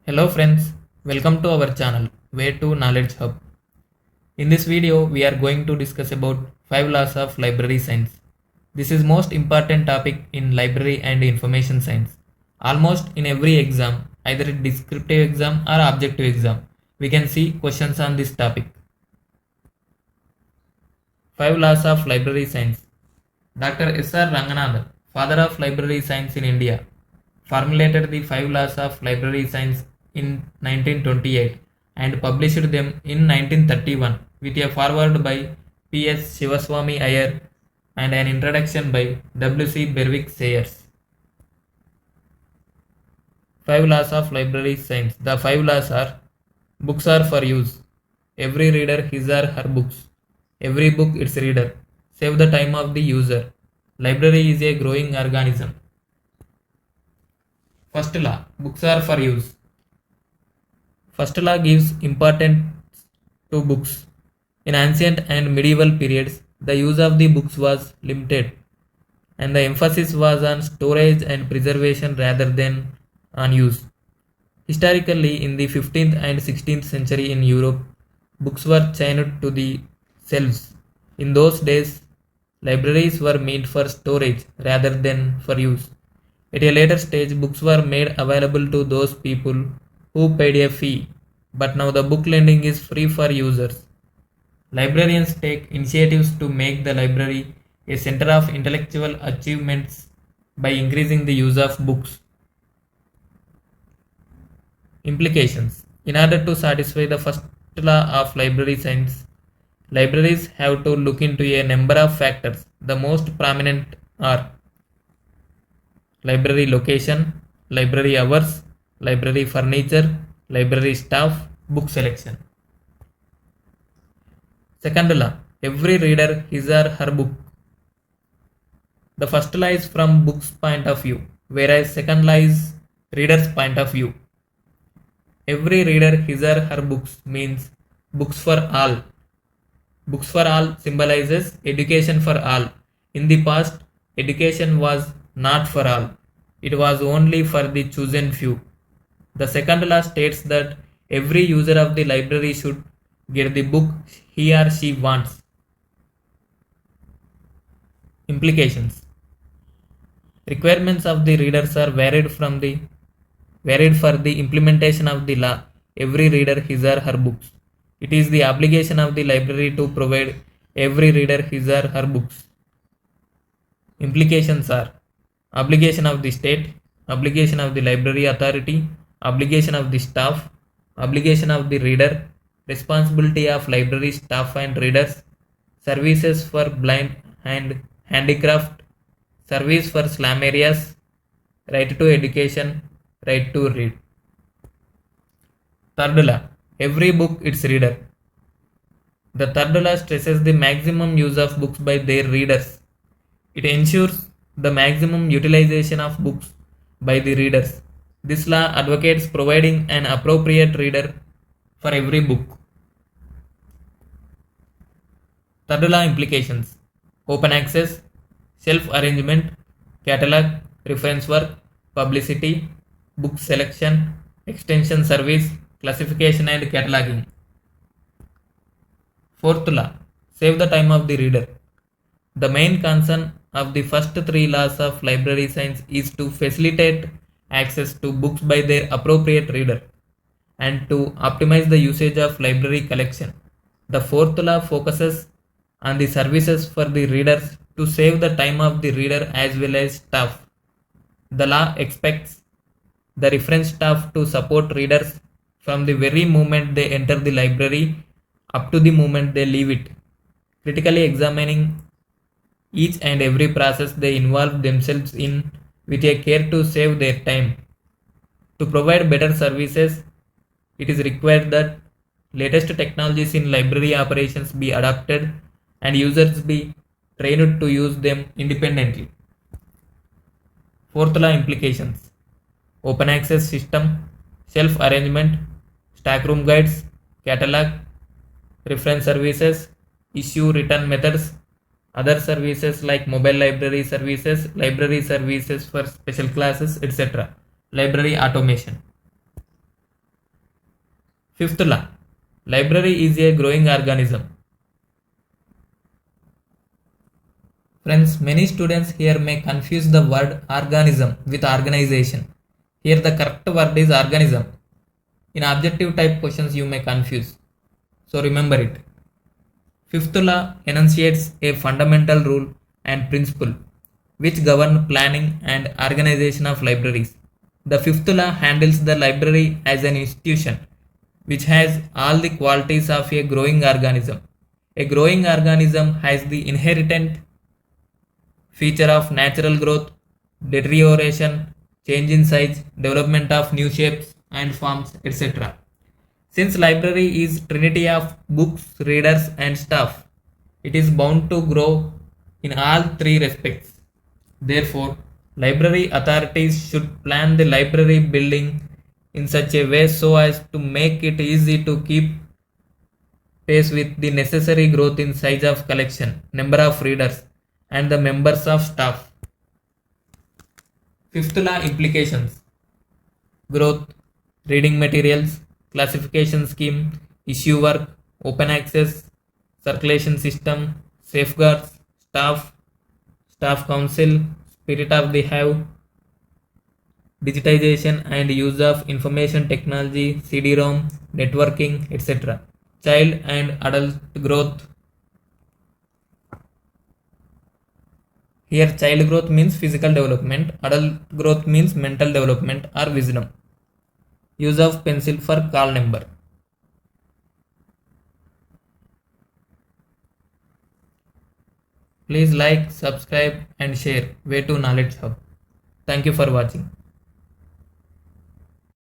Hello friends, welcome to our channel Way to Knowledge Hub. In this video, we are going to discuss about 5 laws of library science. This is most important topic in library and information science. Almost in every exam, either descriptive exam or objective exam, we can see questions on this topic. 5 laws of library science. Dr. S.R. Ranganathan, father of library science in India, formulated the 5 laws of library science in 1928 and published them in 1931 with a foreword by P.S. Shivaswamy Iyer and an introduction by W.C. Berwick Sayers. 5 laws of library science. The 5 laws are: books are for use. Every reader his or her books. Every book its reader. Save the time of the user. Library is a growing organism. First law, books are for use. First law gives importance to books. In ancient and medieval periods, the use of the books was limited, and the emphasis was on storage and preservation rather than on use. Historically, in the 15th and 16th century in Europe, books were chained to the shelves. In those days, libraries were made for storage rather than for use. At a later stage, books were made available to those people who paid a fee, but now the book lending is free for users. Librarians take initiatives to make the library a center of intellectual achievements by increasing the use of books. Implications. In order to satisfy the first law of library science, libraries have to look into a number of factors. The most prominent are library location, library hours, library furniture, library staff, book selection. Second law, every reader his or her book. The first law is from book's point of view, whereas second law is reader's point of view. Every reader his or her books means books for all. Books for all symbolizes education for all. In the past, education was not for all. It was only for the chosen few. The second law states that every user of the library should get the book he or she wants. Implications. Requirements of the readers are varied for the implementation of the law. Every reader his or her books. It is the obligation of the library to provide every reader his or her books. Implications are: obligation of the state, obligation of the library authority, obligation of the staff, obligation of the reader, responsibility of library staff and readers, services for blind and handicraft, service for slum areas, right to education, right to read. Third law, every book its reader. The third law stresses the maximum use of books by their readers. It ensures the maximum utilization of books by the readers. This law advocates providing an appropriate reader for every book. Third law implications: open access, self-arrangement, catalog, reference work, publicity, book selection, extension service, classification and cataloging. Fourth law, save the time of the reader. The main concern of the first 3 laws of library science is to facilitate access to books by their appropriate reader and to optimize the usage of library collection. The fourth law focuses on the services for the readers to save the time of the reader as well as staff. The law expects the reference staff to support readers from the very moment they enter the library up to the moment they leave it, critically examining each and every process they involve themselves in with a care to save their time. To provide better services, it is required that latest technologies in library operations be adopted and users be trained to use them independently. Fourth law implications: open access system, self-arrangement, stackroom guides, catalog, reference services, issue return methods, other services like mobile library services for special classes, etc. Library automation. Fifth law. Library is a growing organism. Friends, many students here may confuse the word organism with organization. Here the correct word is organism. In objective type questions you may confuse. So remember it. Fifth law enunciates a fundamental rule and principle which govern planning and organization of libraries. The fifth law handles the library as an institution which has all the qualities of a growing organism. A growing organism has the inherent feature of natural growth, deterioration, change in size, development of new shapes and forms, etc. Since library is trinity of books, readers and staff, it is bound to grow in all three respects. Therefore, library authorities should plan the library building in such a way so as to make it easy to keep pace with the necessary growth in size of collection, number of readers, and the members of staff. Fifth law implications: growth, reading materials, classification scheme, issue work, open access, circulation system, safeguards, staff, staff council, spirit of the hive, digitization and use of information technology, CD-ROM, networking, etc. Child and adult growth. Here child growth means physical development, adult growth means mental development or wisdom. Use of pencil for call number. Please like, subscribe and share Way to Knowledge Hub. Thank you for watching.